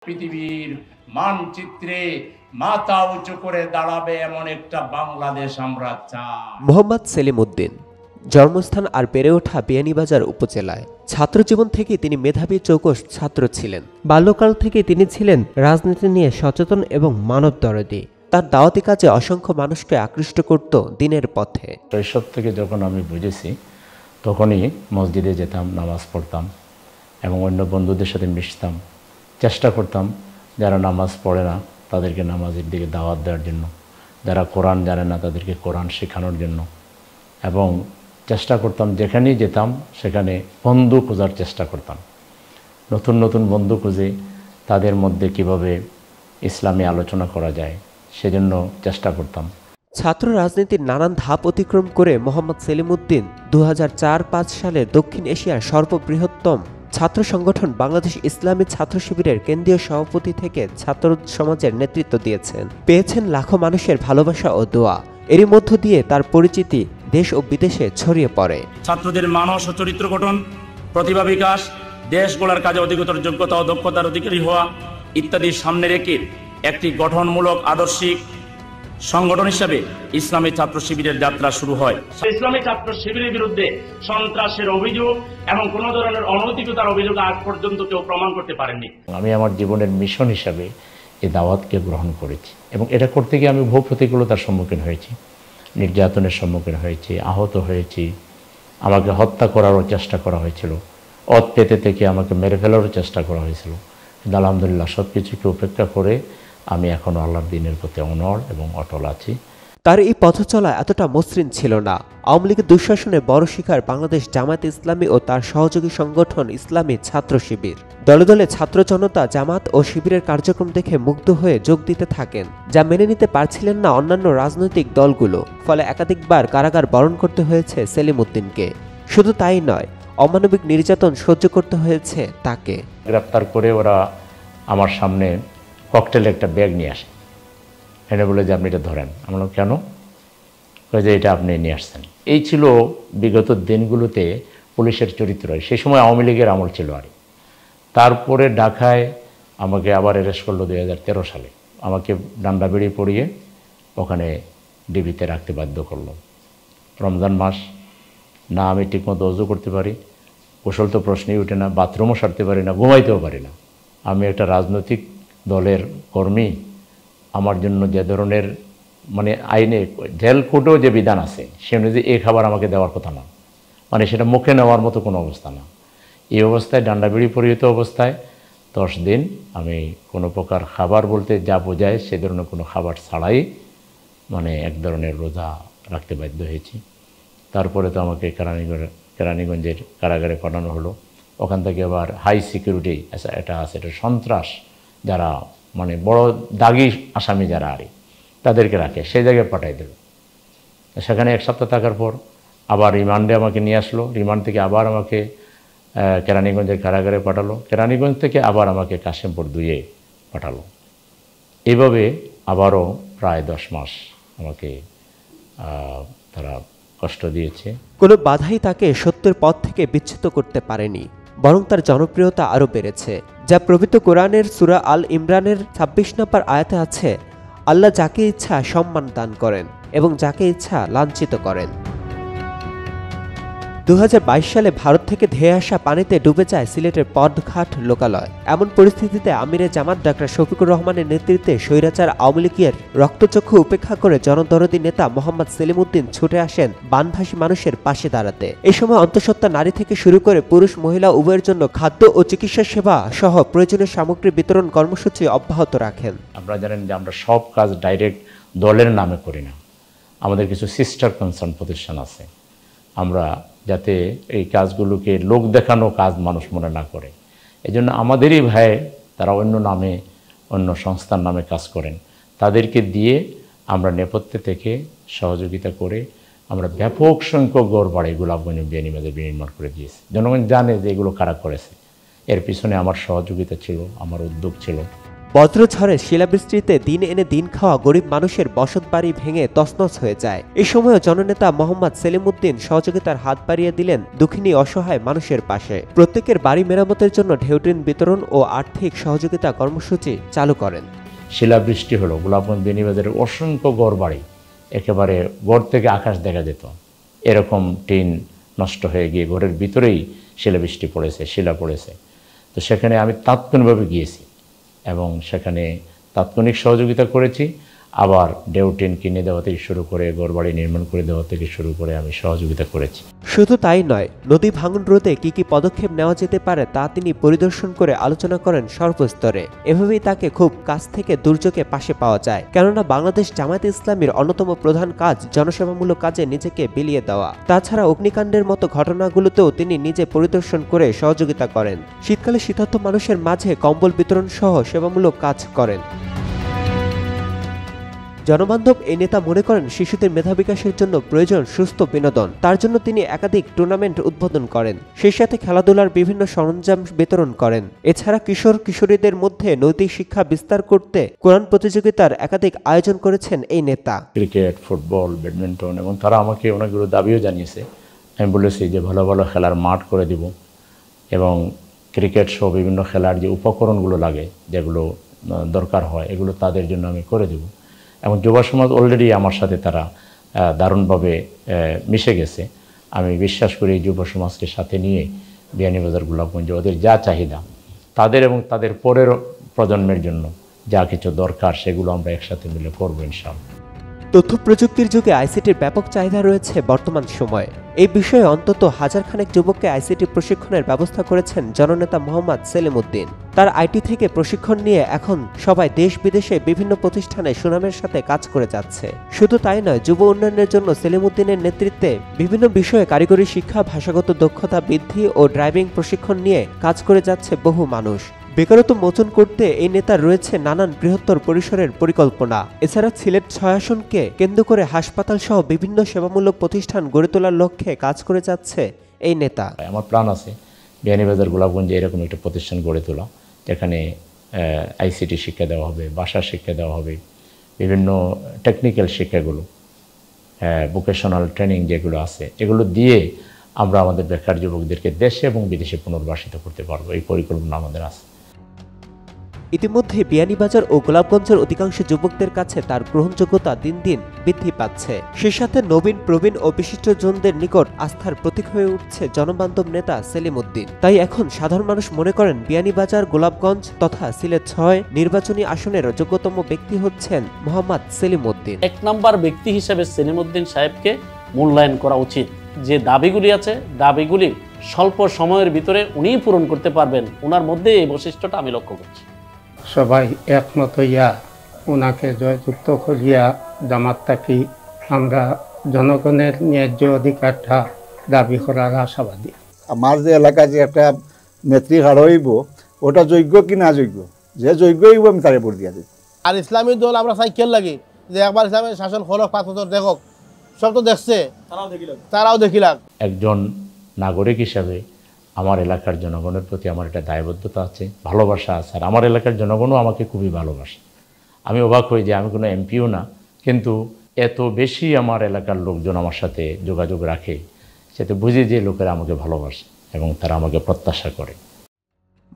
পৃথিবীর মানচিত্রে মাথা উঁচু করে দাঁড়াবে এমন একটা বাংলাদেশ আমরা চাই। মোহাম্মদ সেলিম উদ্দিন জন্মস্থান আর বেড়ে ওঠা বিয়ানীবাজার উপজেলায়। ছাত্রজীবন থেকে তিনি মেধাবী চৌকস ছাত্র ছিলেন। বাল্যকাল থেকে তিনি ছিলেন রাজনীতি নিয়ে সচেতন এবং মানবদরদী। তার দাওয়াতি কাজে অসংখ্য মানুষকে আকৃষ্ট করত দিনের পথে। শৈশব থেকে যখন আমি বুঝেছি তখনই মসজিদে যেতাম, নামাজ পড়তাম এবং অন্য বন্ধুদের সাথে মিশতাম। চেষ্টা করতাম যারা নামাজ পড়ে না তাদেরকে নামাজের দিকে দাওয়াত দেওয়ার জন্য, যারা কোরআন জানে না তাদেরকে কোরআন শেখানোর জন্য, এবং চেষ্টা করতাম যেখানেই যেতাম সেখানে বন্ধু খোঁজার চেষ্টা করতাম। নতুন নতুন বন্ধু খুঁজে তাদের মধ্যে কিভাবে ইসলামী আলোচনা করা যায় সেজন্য চেষ্টা করতাম। ছাত্র রাজনীতির নানান ধাপ অতিক্রম করে মোহাম্মদ সেলিম উদ্দিন 2004-05 সালে দক্ষিণ এশিয়ার সর্ববৃহত্তম ছাত্র সংগঠন বাংলাদেশ ইসলামী ছাত্র শিবিরের কেন্দ্রীয় সভাপতি থেকে ছাত্র সমাজের নেতৃত্ব দিয়েছেন। পেয়েছেন লাখো মানুষের ভালোবাসা ও দোয়া। এরই মধ্য দিয়ে তার পরিচিতি দেশ ও বিদেশে ছড়িয়ে পড়ে। ছাত্রদের মানস ও চরিত্র গঠন, প্রতিভা বিকাশ, দেশ গড়ার কাজে অধিকতর যোগ্যতা ও দক্ষতার অধিকারী হওয়া ইত্যাদি সামনে রেখে একটি গঠনমূলক আদর্শিক সংগঠন হিসাবে ইসলামী ছাত্র শিবিরের যাত্রা শুরু হয়। ইসলামী ছাত্র শিবিরের বিরুদ্ধে সন্ত্রাসের অভিযোগ এবং কোনো ধরনের অনৈতিকতার অভিযোগ আজ পর্যন্ত কেউ প্রমাণ করতে পারেননি। আমি আমার জীবনের মিশন হিসাবে এই দাওয়াতকে গ্রহণ করেছি এবং এটা করতে গিয়ে আমি বহু প্রতিকূলতার সম্মুখীন হয়েছি, নির্যাতনের সম্মুখীন হয়েছি, আহত হয়েছি, আমাকে হত্যা করারও চেষ্টা করা হয়েছিল, অত পেতে থেকে আমাকে মেরে ফেলারও চেষ্টা করা হয়েছিল। কিন্তু আলহামদুলিল্লাহ সব কিছুকে উপেক্ষা করে আমি এখনও আল্লাহর দ্বীনের প্রতি অনড় এবং অটল আছি। তার এই পথ চলা এতটা মসৃণ ছিল না। আওয়ামী লীগের দুঃশাসনে বড় শিকার বাংলাদেশ জামায়াত ইসলামী ও তার সহযোগী সংগঠন ইসলামী ছাত্র শিবির। দলে দলে ছাত্র জনতা জামাত ও শিবিরের কার্যক্রম দেখে মুগ্ধ হয়ে যোগ দিতে থাকেন, যা মেনে নিতে পারছিলেন না অন্যান্য রাজনৈতিক দলগুলো। ফলে একাধিকবার কারাগার বরণ করতে হয়েছে সেলিম উদ্দিনকে। শুধু তাই নয়, অমানবিক নির্যাতন সহ্য করতে হয়েছে তাকে। গ্রেপ্তার করে ওরা আমার সামনে ককটেলের একটা ব্যাগ নিয়ে আসে, এনে বলে যে আপনি এটা ধরেন। আমরা কেন? যে এটা আপনি নিয়ে আসছেন। এই ছিল বিগত দিনগুলোতে পুলিশের চরিত্র। সেই সময় আওয়ামী লীগের আমল ছিল। আর তারপরে ঢাকায় আমাকে আবার অ্যারেস্ট করলো 2013 সালে। আমাকে ডান্ডা বেড়ি পরিয়ে ওখানে ডিবিতে রাখতে বাধ্য করলো। রমজান মাস, না আমি ঠিকমতো অজু করতে পারি, গোসল তো প্রশ্নই উঠে না, বাথরুমও সারতে পারি না, ঘুমাইতেও পারি না। আমি একটা রাজনৈতিক দলের কর্মী, আমার জন্য যে ধরনের আইনে জেল কোডেও যে বিধান আছে সে অনুযায়ী এই খাবার আমাকে দেওয়ার কথা না, সেটা মুখে নেওয়ার মতো কোনো অবস্থা না। এই অবস্থায় ডান্ডাবিড়ি পরিহিত অবস্থায় 10 দিন আমি কোনো প্রকার খাবার বলতে যা বোঝায় সে ধরনের কোনো খাবার ছাড়াই এক ধরনের রোজা রাখতে বাধ্য হয়েছি। তারপরে তো আমাকে কেরানীগঞ্জের কারাগারে পাঠানো হলো। ওখান থেকে আবার হাই সিকিউরিটি এটা আছে, এটা সন্ত্রাস যারা বড় দাগি আসামি যারা তাদেরকে রাখে, সেই জায়গায় পাঠাই দিল। সেখানে 1 সপ্তাহ থাকার পর আবার রিমান্ডে আমাকে নিয়ে আসলো। রিমান্ড থেকে আবার আমাকে কেরানীগঞ্জের কারাগারে পাঠালো। কেরানীগঞ্জ থেকে আবার আমাকে কাশিমপুর 2-এ পাঠালো। এইভাবে আবারও প্রায় 10 মাস আমাকে তারা কষ্ট দিয়েছে। কোনো বাধাই তাকে সত্যের পথ থেকে বিচ্যুত করতে পারেনি, বরং তার জনপ্রিয়তা আরও বেড়েছে। যা পবিত্র কোরআনের সূরা আল ইমরানের 26 নম্বর আয়াতে আছে, আল্লাহ যাকে ইচ্ছা সম্মান দান করেন এবং যাকে ইচ্ছা লাঞ্ছিত করেন। 2022 সালে ভারত থেকে ধেয়ে আসা পানিতে ডুবে যায় সিলেটের পদঘাট লোকালয়। এমন পরিস্থিতিতে আমিরে জামাত ডাক্তার শফিকুর রহমানের নেতৃত্বে স্বৈরাচার আওয়ামী লীগের রক্তচক্ষু উপেক্ষা করে জনদরদী নেতা মোহাম্মদ সেলিম উদ্দিন ছুটে আসেন বানভাসী মানুষের পাশে দাঁড়াতে। এই সময় অন্তঃসত্ত্বা নারী থেকে শুরু করে পুরুষ মহিলা উভয়ের জন্য খাদ্য ও চিকিৎসা সেবা সহ প্রয়োজনীয় সামগ্রী বিতরণ কর্মসূচি অব্যাহত রাখেন। আপনারা জানেন যে আমরা সব কাজ ডাইরেক্ট দলের নামে করি না, আমাদের কিছু সিস্টার কনসার্ন প্রতিষ্ঠান আছে। আমরা যাতে এই কাজগুলোকে লোক দেখানো কাজ মানুষ মনে না করে, এজন্য আমাদেরই ভাই তারা অন্য নামে অন্য সংস্থার নামে কাজ করেন, তাদেরকে দিয়ে আমরা নেপথ্যে থেকে সহযোগিতা করে আমরা ব্যাপক সংখ্যক ঘর বাড়ি গোলাপগঞ্জ বিয়ানীবাজারে বিনির্মাণ করে দিয়েছি। জনগণ জানে যে এগুলো কারা করেছে। এর পিছনে আমার সহযোগিতা ছিল, আমার উদ্যোগ ছিল। বজ্রঝড়ে শিলাবৃষ্টিতে দিন এনে দিন খাওয়া গরিব মানুষের বসতবাড়ি ভেঙে তছনছ হয়ে যায়। এ সময়ও জননেতা মোহাম্মদ সেলিমউদ্দিন সহযোগিতার হাত বাড়িয়ে দিলেন দুঃখিনী অসহায় মানুষের পাশে। প্রত্যেকের বাড়ি মেরামতের জন্য ঢেউটিন বিতরণ ও আর্থিক সহযোগিতা কর্মসূচি চালু করেন। শিলাবৃষ্টি হলো গোলাপগঞ্জ বিয়ানীবাজারের অসংখ্য গড় বাড়ি, একেবারে গড় থেকে আকাশ দেখা যেত, এরকম টিন নষ্ট হয়ে গিয়ে ঘরের ভিতরেই শিলাবৃষ্টি পড়েছে, শিলা পড়েছে। তো সেখানে আমি তাৎক্ষণিকভাবে গিয়েছি এবং সেখানে তাৎক্ষণিক সহযোগিতা করেছি। আবার ডেউটিন কিনে দেওয়া থেকে শুরু করে ঘরবাড়ি নির্মাণ করে দেওয়া থেকে শুরু করে আমি সহযোগিতা করেছি। শুধু তাই নয়, নদী ভাঙন রোধে কি কি পদক্ষেপ নেওয়া যেতে পারে তা তিনি পরিদর্শন করে আলোচনা করেন সর্বস্তরে। এভাবেই তাকে খুব কাছ থেকে দুর্যোগে পাশে পাওয়া যায়, কেননা বাংলাদেশ জামায়াতে ইসলামীর অন্যতম প্রধান কাজ জনসেবামূলক কাজে নিজেকে বিলিয়ে দেওয়া। তাছাড়া অগ্নিকাণ্ডের মতো ঘটনাগুলোতেও তিনি নিজে পরিদর্শন করে সহযোগিতা করেন। শীতকালে শীতার্ত মানুষের মাঝে কম্বল বিতরণ সহ সেবামূলক কাজ করেন। জনবান্ধব এই নেতা মনে করেন শিশুদের মেধা বিকাশের জন্য প্রয়োজন সুস্থ বিনোদন। তার জন্য তিনি একাধিক টুর্নামেন্ট উদ্বোধন করেন, সেই সাথে খেলাধুলার বিভিন্ন সরঞ্জাম বিতরণ করেন। এছাড়া কিশোর কিশোরীদের মধ্যে নৈতিক শিক্ষা বিস্তার করতে কোরআন প্রতিযোগিতার একাধিক আয়োজন করেছেন এই নেতা। ক্রিকেট, ফুটবল, ব্যাডমিন্টন এবং তারা আমাকে অনেকগুলো দাবিও জানিয়েছে। আমি বলেছি যে ভালো ভালো খেলার মাঠ করে দিব এবং ক্রিকেট সহ বিভিন্ন খেলার যে উপকরণগুলো লাগে, যেগুলো দরকার হয়, এগুলো তাদের জন্য আমি করে দেব। এবং যুব সমাজ অলরেডি আমার সাথে তারা দারুণভাবে মিশে গেছে। আমি বিশ্বাস করি যুব সমাজকে সাথে নিয়ে বিয়ানীবাজার গোলাপগঞ্জে ওদের যা চাহিদা, তাদের এবং তাদের পরের প্রজন্মের জন্য যা কিছু দরকার, সেগুলো আমরা একসাথে মিলে করবো ইনশাআল্লাহ। তথ্য প্রযুক্তির যুগে আইসিটির ব্যাপক চাহিদা রয়েছে বর্তমান সময়ে। এই বিষয়ে অন্তত হাজারখানেক যুবককে আইসিটি প্রশিক্ষণের ব্যবস্থা করেছেন জননেতা মোহাম্মদ সেলিমউদ্দিন। তার আইটি থেকে প্রশিক্ষণ নিয়ে এখন সবাই দেশ বিদেশে বিভিন্ন প্রতিষ্ঠানে সুনামের সাথে কাজ করে যাচ্ছে। শুধু তাই নয়, যুব উন্নয়নের জন্য সেলিমউদ্দিনের নেতৃত্বে বিভিন্ন বিষয়ে কারিগরি শিক্ষা, ভাষাগত দক্ষতা বৃদ্ধি ও ড্রাইভিং প্রশিক্ষণ নিয়ে কাজ করে যাচ্ছে বহু মানুষ। বেকারত্ব মোচন করতে এই নেতার রয়েছে নানান বৃহত্তর পরিসরের পরিকল্পনা। এছাড়া সিলেট ৬ আসনকে কেন্দ্র করে হাসপাতাল সহ বিভিন্ন সেবামূলক প্রতিষ্ঠান গড়ে তোলার লক্ষ্যে কাজ করে যাচ্ছে এই নেতা। আমার প্ল্যান আছে বিয়ানীবাজার গোলাপগঞ্জে এরকম একটা প্রতিষ্ঠান গড়ে তোলা, যেখানে আইসিটি শিক্ষা দেওয়া হবে, ভাষা শিক্ষা দেওয়া হবে, বিভিন্ন টেকনিক্যাল শিক্ষাগুলো, ভোকেশনাল ট্রেনিং যেগুলো আছে, এগুলো দিয়ে আমরা আমাদের বেকার যুবকদেরকে দেশে এবং বিদেশে পুনর্বাসিত করতে পারবো। এই পরিকল্পনা আমাদের আছে। ইতিমধ্যে বিয়ানীবাজার ও গোলাপগঞ্জের অধিকাংশ যুবকদের কাছে তার গ্রহণযোগ্যতা দিন দিন বৃদ্ধি পাচ্ছে। সে সাথে নবীন, প্রবীণ ও বিশিষ্টজনদের নিকট আস্থার প্রতীক হয়ে উঠছে জনবান্ধব নেতা সেলিমউদ্দিন। তাই এখন সাধারণ মানুষ মনে করেন বিয়ানীবাজার, গোলাপগঞ্জ তথা সিলেট ৬ নির্বাচনী আসনের যোগ্যতম ব্যক্তি হচ্ছেন মোহাম্মদ সেলিমউদ্দিন। এক নম্বর ব্যক্তি হিসেবে সেলিমউদ্দিন সাহেবকে মূল্যায়ন করা উচিত। যে দাবিগুলি আছে, দাবিগুলি স্বল্প সময়ের ভিতরে উনিই পূরণ করতে পারবেন। ওনার মধ্যে এই বৈশিষ্ট্যটা আমি লক্ষ্য করছি। সবাই একমত হইয়া ওনাকে জয়যুক্ত করিয়া জামাত থাকি আমরা জনগণের ন্যায্য অধিকারটা দাবি করার আশাবাদী। আমার যে এলাকায় যে একটা নেত্রী হার হইব, ওটা যোগ্য কি না যোগ্য, যে যোগ্য হইব আমি তারে ভোট দিয়া দিই। আর ইসলামী দল আমরা চাই কেন লাগি যে একবার ইসলামের শাসন খরচ 5 বছর দেখক, সব তো দেখছে, তারাও দেখিলাম। একজন নাগরিক হিসাবে আমার এলাকার জনগণের প্রতি আমার একটা দায়বদ্ধতা আছে, ভালোবাসা আছে। আর আমার এলাকার জনগণও আমাকে খুবই ভালোবাসে। আমি অবাক হই যে আমি কোনো এমপিও না, কিন্তু এত বেশি আমার এলাকার লোকজন আমার সাথে যোগাযোগ রাখে, সেটা বুঝি যে লোকেরা আমাকে ভালোবাসে এবং তারা আমাকে প্রত্যাশা করে।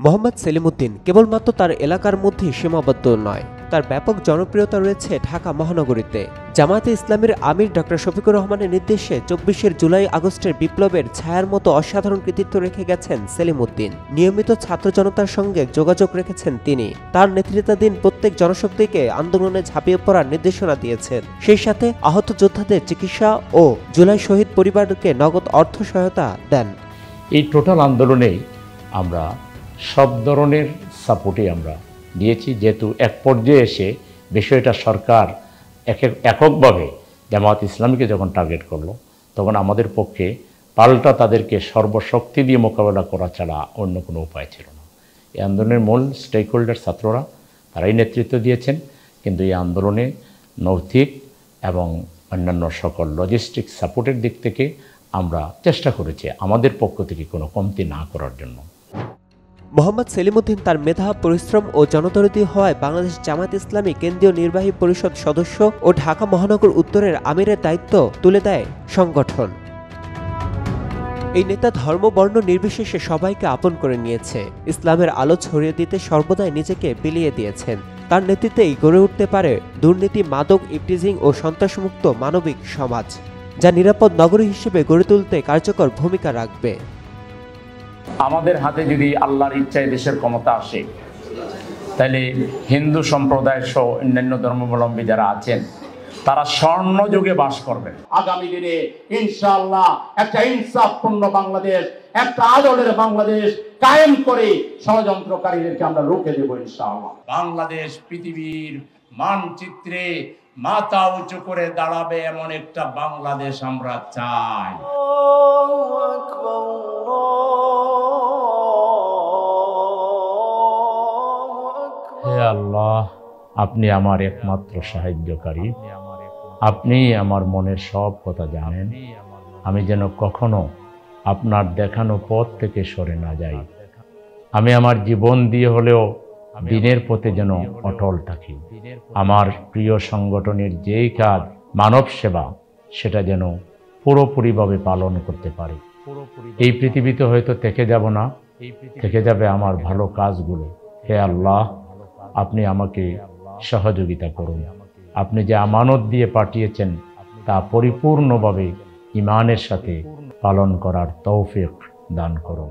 মোহাম্মদ সেলিমউদ্দিন কেবলমাত্র তার এলাকার মধ্যেই সীমাবদ্ধ নয়, তার ব্যাপক জনপ্রিয়তা রয়েছে ঢাকা মহানগরীতে। জামায়াতে ইসলামীর আমির ডক্টর শফিকুর রহমানের নির্দেশে ২৪ জুলাই আগস্টের বিপ্লবের ছায়ার মতো অসাধারণ কৃতিত্ব রেখে গেছেন সেলিমউদ্দিন। নিয়মিত ছাত্র জনতার সঙ্গে যোগাযোগ রেখেছেন তিনি। তার নেতৃত্বাধীন প্রত্যেক জনশক্তিকে আন্দোলনে ঝাঁপিয়ে পড়ার নির্দেশনা দিয়েছেন। সেই সাথে আহত যোদ্ধাদের চিকিৎসা ও জুলাই শহীদ পরিবারকে নগদ অর্থ সহায়তা দেন। এই টোটাল আন্দোলনেই আমরা সব ধরনের সাপোর্টই আমরা দিয়েছি, যেহেতু এক পর্যায়ে এসে বিষয়টা সরকার এককভাবে জামায়াত ইসলামীকে যখন টার্গেট করলো, তখন আমাদের পক্ষে পাল্টা তাদেরকে সর্বশক্তি দিয়ে মোকাবেলা করা ছাড়া অন্য কোনো উপায় ছিল না। এই আন্দোলনের মূল স্টেক হোল্ডার ছাত্ররা, তারাই নেতৃত্ব দিয়েছেন, কিন্তু এই আন্দোলনে নৈতিক এবং অন্যান্য সকল লজিস্টিক সাপোর্টের দিক থেকে আমরা চেষ্টা করেছি আমাদের পক্ষ থেকে কোনো কমতি না করার জন্য। মোহাম্মদ সেলিমউদ্দিন তার মেধা, পরিশ্রম ও জনদরদী হওয়ায় বাংলাদেশ জামায়াত ইসলামী কেন্দ্রীয় নির্বাহী পরিষদ সদস্য ও ঢাকা মহানগর উত্তরের আমিরের দায়িত্ব তুলে দেয় সংগঠন। এই নেতা ধর্ম বর্ণ নির্বিশেষে সবাইকে আপন করে নিয়েছে। ইসলামের আলো ছড়িয়ে দিতে সর্বদাই নিজেকে বিলিয়ে দিয়েছেন। তার নেতৃত্বেই গড়ে উঠতে পারে দুর্নীতি, মাদক, ইভটিজিং ও সন্ত্রাসমুক্ত মানবিক সমাজ, যা নিরাপদ নগরী হিসেবে গড়ে তুলতে কার্যকর ভূমিকা রাখবে। আমাদের হাতে যদি আল্লাহর ইচ্ছায় দেশের ক্ষমতা আসে, তাহলে হিন্দু সম্প্রদায় সহ অন্যান্য ধর্মাবলম্বী যারা আছেন তারা স্বর্ণযুগে বাস করবেন। আগামী দিনে ইনশাআল্লাহ একটা ইনসাফপূর্ণ বাংলাদেশ, একটা আদলের বাংলাদেশ কায়েম করে ষড়যন্ত্রকারীদেরকে আমরা রুখে দেব ইনশাআল্লাহ। বাংলাদেশ পৃথিবীর মানচিত্রে মাথা উঁচু করে দাঁড়াবে এমন একটা বাংলাদেশ আমরা চাই। হে আল্লাহ, আপনি আমার একমাত্র সাহায্যকারী। আপনি আমার মনের সব কথা জানেন। আমি যেন কখনো আপনার দেখানো পথ থেকে সরে না যাই। আমি আমার জীবন দিয়ে হলেও দিনের পথে যেন অটল থাকি। আমার প্রিয় সংগঠনের যেই কাজ মানব সেবা, সেটা যেন পুরোপুরিভাবে পালন করতে পারি। এই পৃথিবীতে হয়তো থেকে যাব না, থেকে যাবে আমার ভালো কাজগুলো। হে আল্লাহ, আপনি আমাকে সহযোগিতা করুন। আপনি যে আমানত দিয়ে পাঠিয়েছেন তা পরিপূর্ণভাবে ঈমানের সাথে পালন করার তৌফিক দান করুন।